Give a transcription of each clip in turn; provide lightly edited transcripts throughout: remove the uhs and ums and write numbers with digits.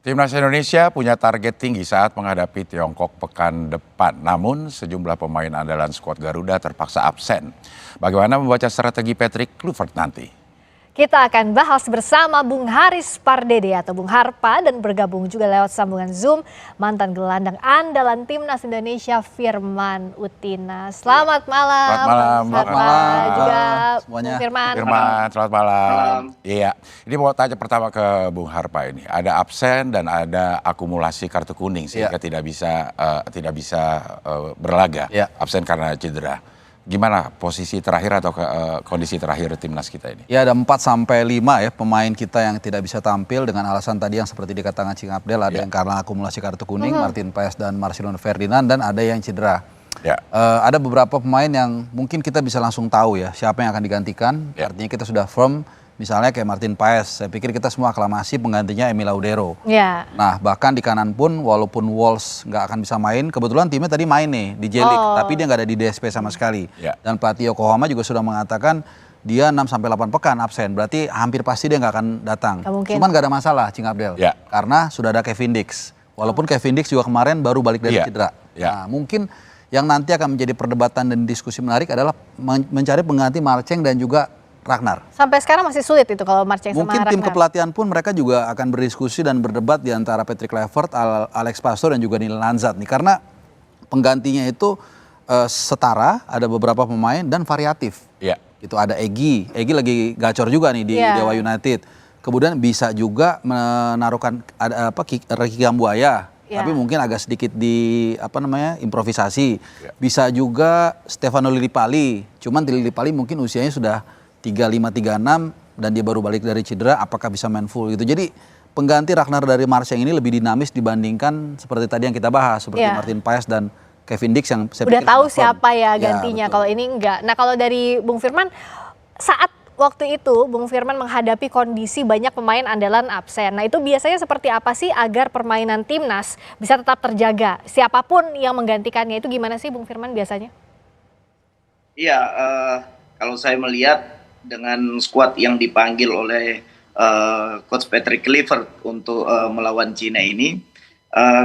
Timnas Indonesia punya target tinggi saat menghadapi Tiongkok pekan depan. Namun sejumlah pemain andalan skuad Garuda terpaksa absen. Bagaimana membaca strategi Patrick Kluivert nanti? Kita akan bahas bersama Bung Haris Pardede atau Bung Harpa dan bergabung juga lewat sambungan Zoom mantan gelandang andalan Timnas Indonesia Firman Utina. Selamat malam. Selamat malam. Juga semuanya. Bung Firman. Selamat malam. Iya, ini mau tanya pertama ke Bung Harpa ini. Ada absen dan ada akumulasi kartu kuning sehingga tidak bisa berlaga. Absen karena cedera. Gimana posisi terakhir atau kondisi terakhir timnas kita ini? Ya, ada 4-5 ya pemain kita yang tidak bisa tampil dengan alasan tadi yang seperti dikatakan Cing Abdel. Ada yang karena akumulasi kartu kuning, Martin Paes dan Marcelino Ferdinand, dan ada yang cedera. Ada beberapa pemain yang mungkin kita bisa langsung tahu ya siapa yang akan digantikan. Artinya kita sudah firm. Misalnya kayak Martin Paes, saya pikir kita semua aklamasi penggantinya Emi Laudero. Nah, bahkan di kanan pun walaupun Wolves nggak akan bisa main, kebetulan timnya tadi main nih di J-League, tapi dia nggak ada di DSP sama sekali. Dan pelatih Yokohama juga sudah mengatakan dia 6-8 pekan absen, berarti hampir pasti dia nggak akan datang. Cuman nggak ada masalah, Cing Abdel, karena sudah ada Kevin Dix. Walaupun Kevin Dix juga kemarin baru balik dari cedera. Nah, mungkin yang nanti akan menjadi perdebatan dan diskusi menarik adalah mencari pengganti Marceng dan juga Ragnar. Sampai sekarang masih sulit itu kalau Marceng sama Ragnar. Mungkin tim kepelatihan pun mereka juga akan berdiskusi dan berdebat di antara Patrick Kluivert, Alex Pastoor dan juga Neil Lanzat nih. Karena penggantinya itu setara, ada beberapa pemain dan variatif. Itu ada Egy lagi gacor juga nih di Dewa United. Kemudian bisa juga menaruhkan ada Ricky Kambuaya. Tapi mungkin agak sedikit di improvisasi. Bisa juga Stefano Lillipali. Cuman Lillipali mungkin usianya sudah 35-36 dan dia baru balik dari cedera, apakah bisa main full gitu. Jadi pengganti Ragnar dari Marceng ini lebih dinamis dibandingkan seperti tadi yang kita bahas, seperti Martin Paes dan Kevin Dix yang saya udah pikir tahu siapa ya gantinya. Kalau ini enggak. Nah, kalau dari Bung Firman, saat waktu itu Bung Firman menghadapi kondisi banyak pemain andalan absen. Nah, itu biasanya seperti apa sih agar permainan timnas bisa tetap terjaga? Siapapun yang menggantikannya itu gimana sih Bung Firman biasanya? Iya, kalau saya melihat dengan skuad yang dipanggil oleh Coach Patrick Kluivert untuk melawan Cina ini,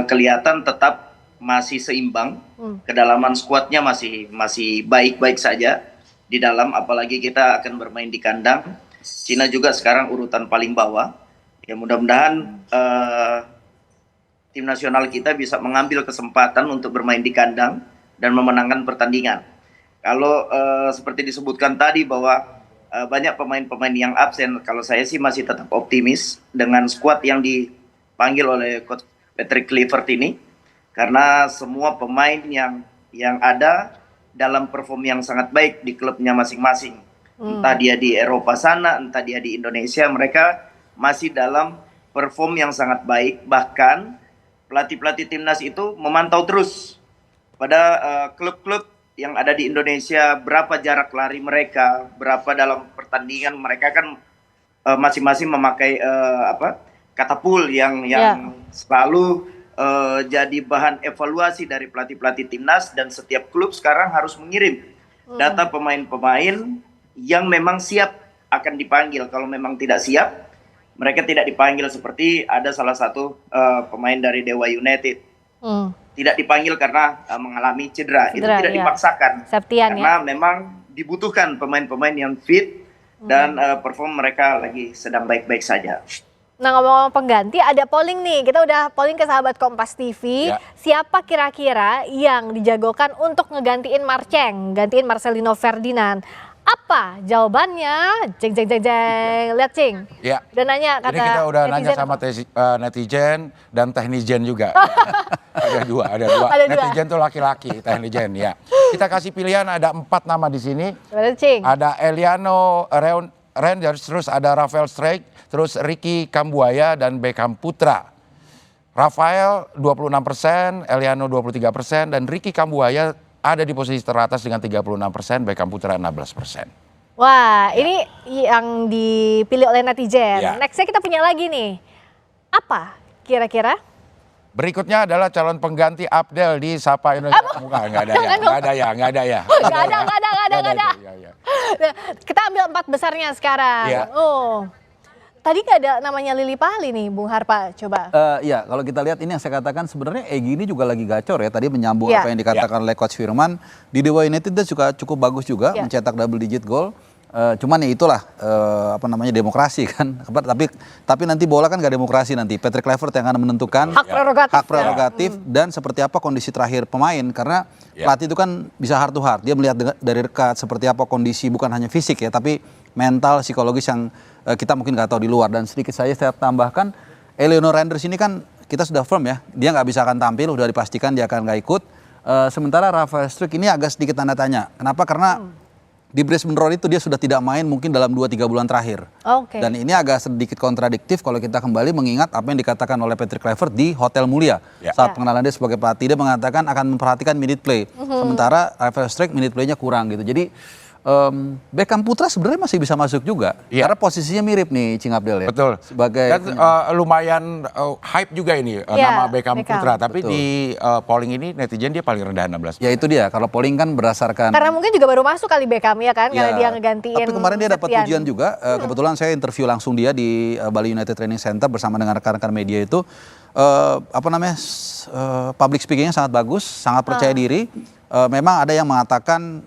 kelihatan tetap masih seimbang. Kedalaman skuadnya masih baik-baik saja di dalam, apalagi kita akan bermain di kandang. Cina juga sekarang urutan paling bawah. Ya, mudah-mudahan tim nasional kita bisa mengambil kesempatan untuk bermain di kandang dan memenangkan pertandingan. Kalau seperti disebutkan tadi bahwa banyak pemain-pemain yang absen, kalau saya sih masih tetap optimis dengan skuad yang dipanggil oleh Coach Patrick Kluivert ini, karena semua pemain yang ada dalam perform yang sangat baik di klubnya masing-masing. Entah dia di Eropa sana, entah dia di Indonesia, mereka masih dalam perform yang sangat baik. Bahkan pelatih-pelatih timnas itu memantau terus pada klub-klub yang ada di Indonesia, berapa jarak lari mereka, berapa dalam pertandingan mereka kan masing-masing memakai katapul yang selalu jadi bahan evaluasi dari pelatih-pelatih timnas, dan setiap klub sekarang harus mengirim data pemain-pemain yang memang siap akan dipanggil. Kalau memang tidak siap, mereka tidak dipanggil. Seperti ada salah satu pemain dari Dewa United. Tidak dipanggil karena mengalami cedera. Itu tidak dipaksakan. Karena memang dibutuhkan pemain-pemain yang fit dan perform mereka lagi sedang baik-baik saja. Nah, ngomong-ngomong pengganti, ada polling nih. Kita udah polling ke sahabat Kompas TV. Siapa kira-kira yang dijagokan untuk ngegantiin Marceng, gantiin Marcelino Ferdinand? Apa jawabannya? Jeng. Lihat, Cing. Udah nanya kata ini kita udah netizen. nanya sama netizen dan teknisian juga. ada dua. Netizen tuh laki-laki, teknisian ya. Kita kasih pilihan, ada 4 nama di sini. Ada Eliano Reinders, terus ada Rafael Strijk, terus Ricky Kambuaya dan Beckham Putra. Rafael 26%, Eliano 23%, dan Ricky Kambuaya ada di posisi teratas dengan 36%, Beckham Putra 16%. Wah, ini yang dipilih oleh netizen. Nextnya kita punya lagi nih. Apa kira-kira? Berikutnya adalah calon pengganti Abdel di Sapa Indonesia Muka. Nggak ada ya. Kita ambil 4 besarnya sekarang. Tadi nggak ada namanya Lily Pali nih, Bung Harpa, coba. Ya, kalau kita lihat ini yang saya katakan sebenarnya Egy ini juga lagi gacor ya. Tadi menyambung apa yang dikatakan oleh Coach Firman. Di Dewa United dia juga cukup bagus juga, mencetak double digit gol. Cuman ya itulah demokrasi kan. Tapi nanti bola kan nggak demokrasi nanti. Patrick Kluivert yang akan menentukan hak prerogatif dan seperti apa kondisi terakhir pemain, karena pelatih itu kan bisa heart to heart. Dia melihat dari dekat seperti apa kondisi, bukan hanya fisik ya, tapi mental, psikologis yang kita mungkin nggak tahu di luar. Dan sedikit saya tambahkan, Eleanor Renders ini kan kita sudah firm ya, dia nggak bisa akan tampil, udah dipastikan dia akan nggak ikut. Sementara Rafael Struijk ini agak sedikit tanda tanya. Kenapa? Karena di Brisbane Roar itu dia sudah tidak main mungkin dalam 2-3 bulan terakhir. Dan ini agak sedikit kontradiktif kalau kita kembali mengingat apa yang dikatakan oleh Patrick Kluivert di Hotel Mulia. Saat pengenalan dia sebagai pelatih, dia mengatakan akan memperhatikan minute play. Sementara Rafael Struijk minute playnya kurang gitu. Jadi Beckham Putra sebenarnya masih bisa masuk juga, karena posisinya mirip nih Cing Abdel ya. Betul. Sebagai dan lumayan hype juga ini nama Beckham Putra, tapi di polling ini netizen dia paling rendah 16. Ya itu dia, kalau polling kan berdasarkan. Karena mungkin juga baru masuk kali Beckham ya kan, karena dia ngegantiin. Tapi kemarin dia dapat pujian juga. Kebetulan saya interview langsung dia di Bali United Training Center bersama dengan rekan-rekan media itu. Public speakingnya sangat bagus, sangat percaya diri. Memang ada yang mengatakan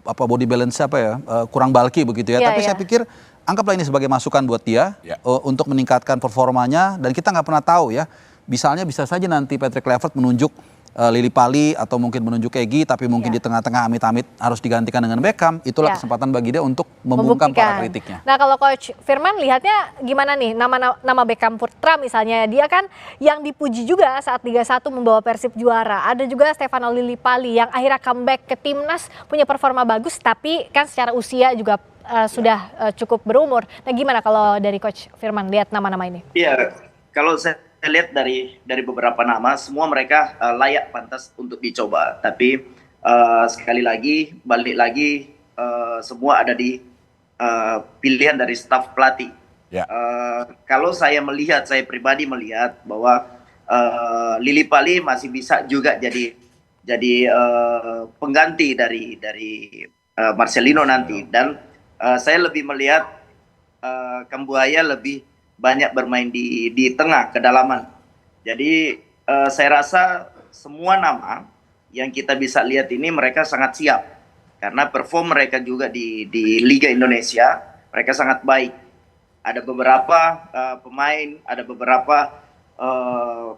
body balance kurang bulky begitu ya. Tapi saya pikir anggaplah ini sebagai masukan buat dia untuk meningkatkan performanya, dan kita nggak pernah tahu ya. Misalnya bisa saja nanti Patrick Kluivert menunjuk Lily Pali atau mungkin menunjuk Egy, tapi mungkin di tengah-tengah amit-amit harus digantikan dengan Beckham. Itulah kesempatan bagi dia untuk membungkam para kritiknya. Nah, kalau Coach Firman lihatnya gimana nih nama Beckham Putra misalnya, dia kan yang dipuji juga saat Liga 1 membawa Persib juara. Ada juga Stefano Lily Pali yang akhirnya comeback ke timnas, punya performa bagus, tapi kan secara usia juga sudah cukup berumur. Nah, gimana kalau dari Coach Firman lihat nama-nama ini? Iya, kalau saya lihat dari beberapa nama, semua mereka layak pantas untuk dicoba. Tapi sekali lagi, balik lagi, semua ada di pilihan dari staf pelatih. Kalau saya pribadi melihat bahwa Lily Pali masih bisa juga jadi pengganti dari Marcelino nanti. Dan saya lebih melihat Kambuaya lebih banyak bermain di tengah kedalaman. Jadi saya rasa semua nama yang kita bisa lihat ini mereka sangat siap, karena perform mereka juga di Liga Indonesia mereka sangat baik. Ada beberapa pemain, ada beberapa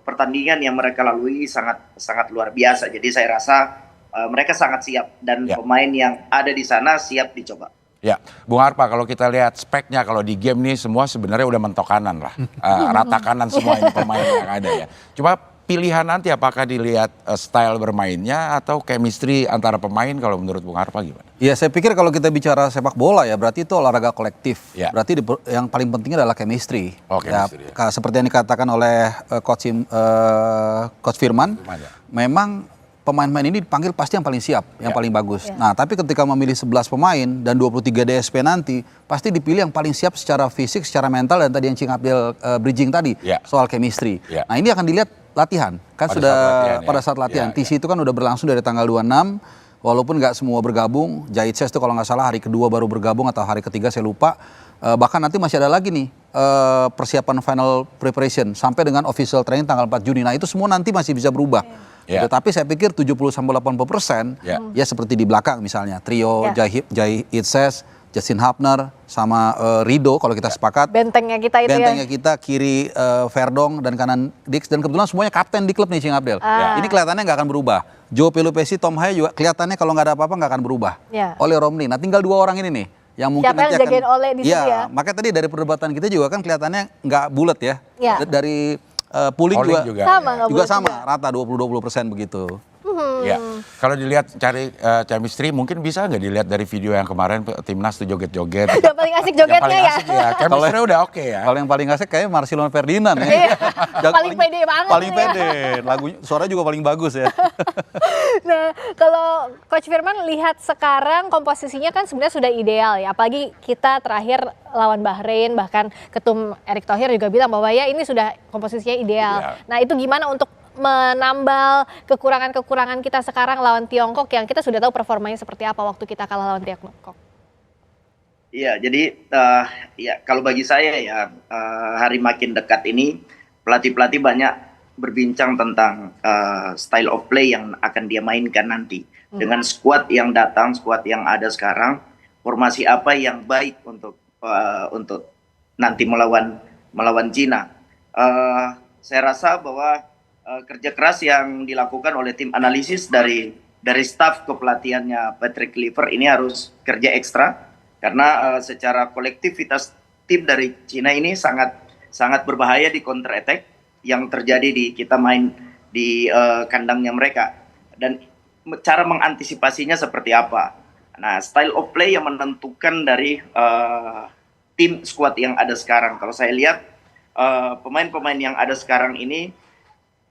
pertandingan yang mereka lalui sangat luar biasa. Jadi saya rasa mereka sangat siap, dan pemain yang ada di sana siap dicoba. Ya, Bung Harpa, kalau kita lihat speknya, kalau di game nih semua sebenarnya udah mentok kanan lah. Rata kanan semua ini pemain yang ada ya. Cuma pilihan nanti apakah dilihat style bermainnya atau chemistry antara pemain, kalau menurut Bung Harpa gimana? Ya, saya pikir kalau kita bicara sepak bola ya berarti itu olahraga kolektif. Berarti yang paling penting adalah chemistry. Seperti yang dikatakan oleh Coach Firman, memang pemain-pemain ini dipanggil pasti yang paling siap, yang paling bagus. Nah, tapi ketika memilih 11 pemain dan 23 DSP nanti, pasti dipilih yang paling siap secara fisik, secara mental, dan tadi yang Cing Abdel bridging tadi, soal chemistry. Nah, ini akan dilihat latihan. Kan pada saat latihan. TC itu kan udah berlangsung dari tanggal 26, walaupun nggak semua bergabung. Jaitses itu kalau nggak salah hari kedua baru bergabung atau hari ketiga saya lupa. Bahkan nanti masih ada lagi nih persiapan final preparation sampai dengan official training tanggal 4 Juni. Nah, itu semua nanti masih bisa berubah. Tapi saya pikir 70-80% ya seperti di belakang misalnya trio Jaitses, Justin Hapner sama Rido kalau kita sepakat. Bentengnya kita itu Bentengnya kita, kiri Verdong dan kanan Dix, dan kebetulan semuanya kapten di klub nih Cing Abdel. Ini kelihatannya nggak akan berubah. Joe Pelupesi, Tom Haye juga kelihatannya kalau nggak ada apa-apa nggak akan berubah. Oleh Romney. Nah, tinggal 2 orang ini nih yang mungkin siapa nanti yang jagain Oleh di situ ya. Makanya tadi dari perdebatan kita juga kan kelihatannya nggak bulat ya. Dari pooling juga sama, rata 20% begitu. Ya, kalau dilihat cari chemistry mungkin bisa nggak dilihat dari video yang kemarin timnas tuh joget-joget. Yang paling asik jogetnya ya. Chemistry udah oke ya. Kalau yang paling asik kayaknya Marcelino Ferdinand ya. Paling pede banget. Paling pede, lagunya suaranya juga paling bagus ya. Nah, kalau Coach Firman lihat sekarang komposisinya kan sebenarnya sudah ideal ya. Apalagi kita terakhir lawan Bahrain, bahkan Ketum Erick Thohir juga bilang bahwa ya ini sudah komposisinya ideal. Nah, itu gimana untuk menambal kekurangan-kekurangan kita sekarang lawan Tiongkok yang kita sudah tahu performanya seperti apa waktu kita kalah lawan Tiongkok? Iya, jadi ya kalau bagi saya ya hari makin dekat ini pelatih-pelatih banyak berbincang tentang style of play yang akan dia mainkan nanti. Dengan skuad yang datang, skuad yang ada sekarang, formasi apa yang baik untuk nanti melawan Cina. Saya rasa bahwa kerja keras yang dilakukan oleh tim analisis dari staf kepelatihannya Patrick Kluivert ini harus kerja ekstra. Karena secara kolektivitas tim dari Cina ini sangat berbahaya di counter attack yang terjadi di kita main di kandangnya mereka. Dan cara mengantisipasinya seperti apa? Nah, style of play yang menentukan dari tim squad yang ada sekarang. Kalau saya lihat pemain-pemain yang ada sekarang ini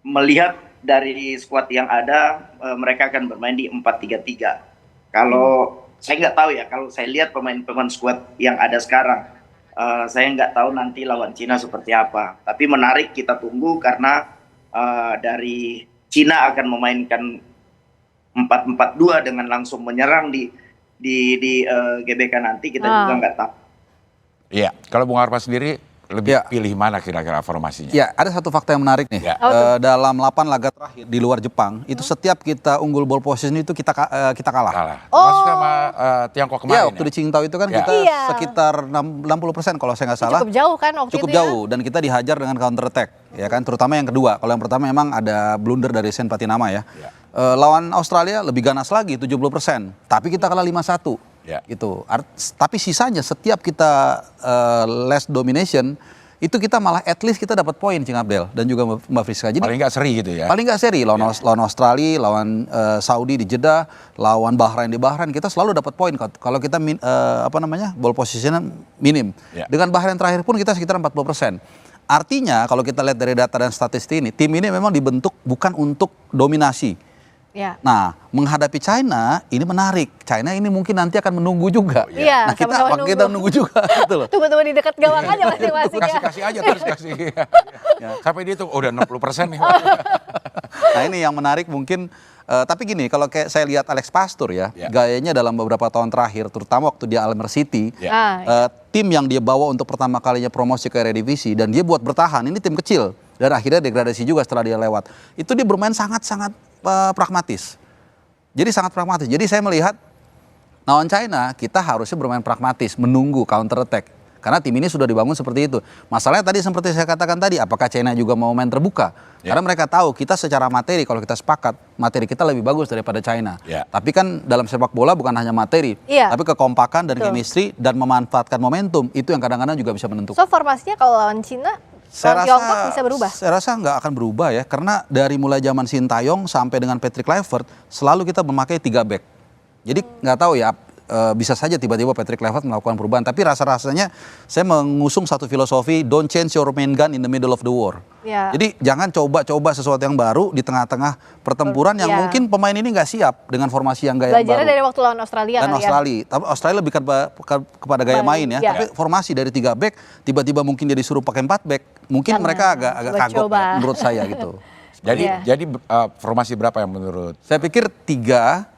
melihat dari squad yang ada mereka akan bermain di 4-3-3. Kalau saya nggak tahu ya, kalau saya lihat pemain-pemain squad yang ada sekarang, saya nggak tahu nanti lawan Cina seperti apa. Tapi menarik kita tunggu karena dari Cina akan memainkan 4-4-2 dengan langsung menyerang di GBK nanti, kita juga nggak tahu. Iya, kalau Bung Harpa sendiri lebih pilih mana kira-kira formasinya? Ya, ada satu fakta yang menarik nih. Dalam 8 laga terakhir di luar Jepang, itu setiap kita unggul ball position itu kita kalah. Masuk sama Tiongkok kemarin. Ya, waktu di Qingdao itu kan kita sekitar 60% kalau saya nggak salah. Cukup jauh kan waktu Cukup itu jauh, dan kita dihajar dengan counter attack, ya kan, terutama yang kedua. Kalau yang pertama memang ada blunder dari Sen Patinama ya. Lawan Australia lebih ganas lagi 70%, tapi kita kalah 5-1. Gitu. Tapi sisanya setiap kita less domination itu kita malah at least kita dapat poin, Cing Abdel dan juga Mbak Friska. Jadi paling nggak seri gitu ya. Paling nggak seri lawan Australia, lawan Saudi di Jeddah, lawan Bahrain di Bahrain kita selalu dapat poin kalau kita ball positionnya minim. Dengan Bahrain terakhir pun kita sekitar 40%. Artinya kalau kita lihat dari data dan statistik ini, tim ini memang dibentuk bukan untuk dominasi. Nah, menghadapi China ini menarik. China ini mungkin nanti akan menunggu juga. Nah, kita menunggu juga gitu loh. Tunggu-tunggu di dekat gawang aja masing-masing. Kasih aja terus kasih. Sampai dia tuh udah 60% nih. Nah, ini yang menarik mungkin. Tapi gini, kalau kayak saya lihat Alex Pastur ya, gayanya dalam beberapa tahun terakhir, terutama waktu dia Almer City, tim yang dia bawa untuk pertama kalinya promosi ke Eredivisie dan dia buat bertahan, ini tim kecil dan akhirnya degradasi juga setelah dia lewat. Itu dia bermain sangat-sangat pragmatis. Jadi sangat pragmatis. Jadi saya melihat lawan China kita harusnya bermain pragmatis, menunggu counter attack. Karena tim ini sudah dibangun seperti itu. Masalahnya tadi seperti saya katakan tadi, apakah China juga mau main terbuka? Karena mereka tahu kita secara materi, kalau kita sepakat, materi kita lebih bagus daripada China. Tapi kan dalam sepak bola bukan hanya materi, tapi kekompakan dan chemistry dan memanfaatkan momentum, itu yang kadang-kadang juga bisa menentukan. So formasinya kalau lawan China, Tiongkok bisa berubah? Saya rasa nggak akan berubah ya, karena dari mulai zaman Sintayong sampai dengan Patrick Kluivert, selalu kita memakai 3 back. Jadi nggak tahu ya, bisa saja tiba-tiba Patrick Kluivert melakukan perubahan, tapi rasa-rasanya saya mengusung satu filosofi, don't change your main gun in the middle of the war. Jadi jangan coba-coba sesuatu yang baru di tengah-tengah pertempuran yang mungkin pemain ini nggak siap dengan formasi yang gaya baru. Belajarnya dari waktu lawan Australia dan tapi Australia lebih kepada gaya main ya. Tapi formasi dari 3 back, tiba-tiba mungkin dia disuruh pakai 4 back, mungkin mereka agak kagok ya, menurut saya gitu. Jadi formasi berapa yang menurut? Saya pikir 3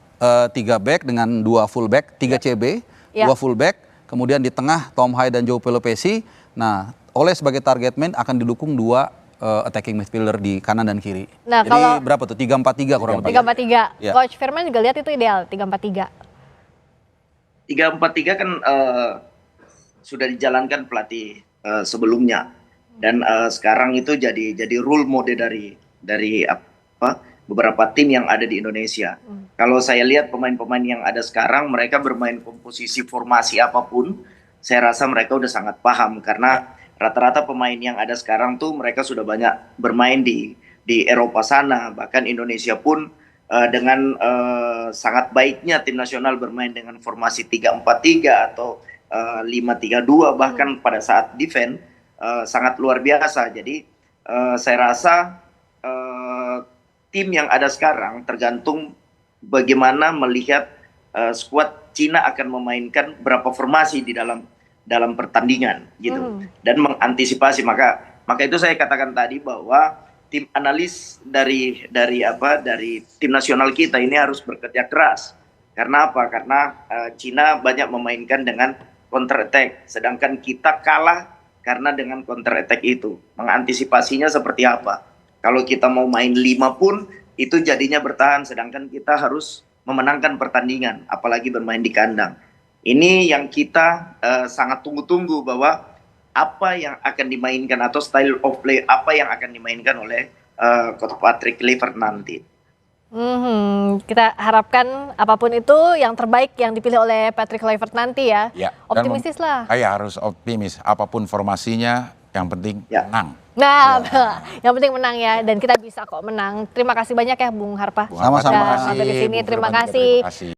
back dengan 2 full back, 3 CB, 2 full back, kemudian di tengah Tom Hai dan João Pelopesi. Nah, Oleh sebagai target man akan didukung 2 attacking midfielder di kanan dan kiri. Nah, jadi kalau berapa tuh? 3-4-3 kurang lebih. 3-4-3. Coach Firman juga lihat itu ideal 3-4-3. 3-4-3 kan sudah dijalankan pelatih sebelumnya dan sekarang itu jadi rule mode dari beberapa tim yang ada di Indonesia. Kalau saya lihat pemain-pemain yang ada sekarang, mereka bermain komposisi formasi apapun, saya rasa mereka udah sangat paham karena rata-rata pemain yang ada sekarang tuh mereka sudah banyak bermain di Eropa sana, bahkan Indonesia pun dengan sangat baiknya tim nasional bermain dengan formasi 3-4-3 atau 5-3-2 bahkan pada saat defense sangat luar biasa. Jadi saya rasa tim yang ada sekarang tergantung bagaimana melihat skuad Cina akan memainkan berapa formasi di dalam pertandingan gitu dan mengantisipasi. Maka itu saya katakan tadi bahwa tim analis dari tim nasional kita ini harus bekerja keras. Karena apa? Karena Cina banyak memainkan dengan counter attack, sedangkan kita kalah karena dengan counter attack itu. Mengantisipasinya seperti apa? Kalau kita mau main 5 pun itu jadinya bertahan, sedangkan kita harus memenangkan pertandingan, apalagi bermain di kandang. Ini yang kita sangat tunggu-tunggu, bahwa apa yang akan dimainkan atau style of play apa yang akan dimainkan oleh Coach Patrick Kluivert nanti. Kita harapkan apapun itu yang terbaik yang dipilih oleh Patrick Kluivert nanti ya. Optimistis lah. Harus optimis, apapun formasinya yang penting menang. Nah, yang penting menang ya, dan kita bisa kok menang. Terima kasih banyak ya Bung Harpa. Sama-sama. Sampai di sini, terima kasih.